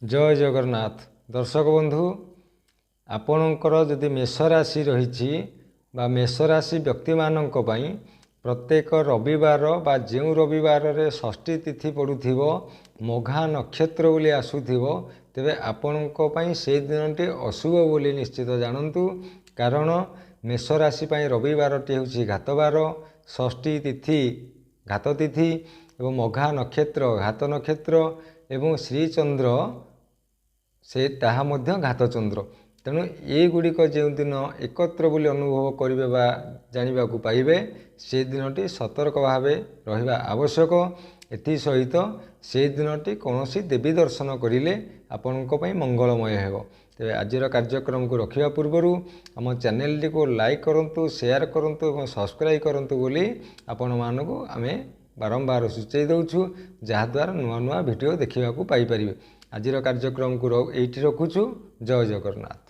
जय जगन्नाथ दर्शक बंधु आपणकर जदि मेष राशि रही मेष राशि व्यक्ति मानक पई प्रत्येक रविवार बा जो रविवार रे षष्ठी तिथि पड़ुथिबो मघा नक्षत्र बोली आसुथिबो तेबे आपणक पई से दिनटी अशुभ बोली निश्चित जानतु। कारण मेष राशि पई रविवार टी होछि घातवार, षष्ठी तिथि घात तिथि एवं मघा नक्षत्र घात नक्षत्र एवं श्रीचंद्र से ताहा मध्य घात चंद्र। तेणु ये गुड़िक जो दिन एकत्र बोली अनुभव करेंगे बा जाना पाइबे से दिनटी सतर्क भाव रहिबा आवश्यक। एथि सहित से दिनटी कौन देवी दर्शन करें आपणों मंगलमय हो। तेरे आजर कार्यक्रम को रखा पूर्वर आम चैनल को लाइक करूँ, शेयर करूँ और सब्सक्राइब करूँ बोली आपण मानक आम बारंबार सूचई दौचु, जहाद्वारा नुआ नुआ भिडियो देखा पाइपर। आजिर कार्यक्रम को ये रखुचु। जय जगन्नाथ।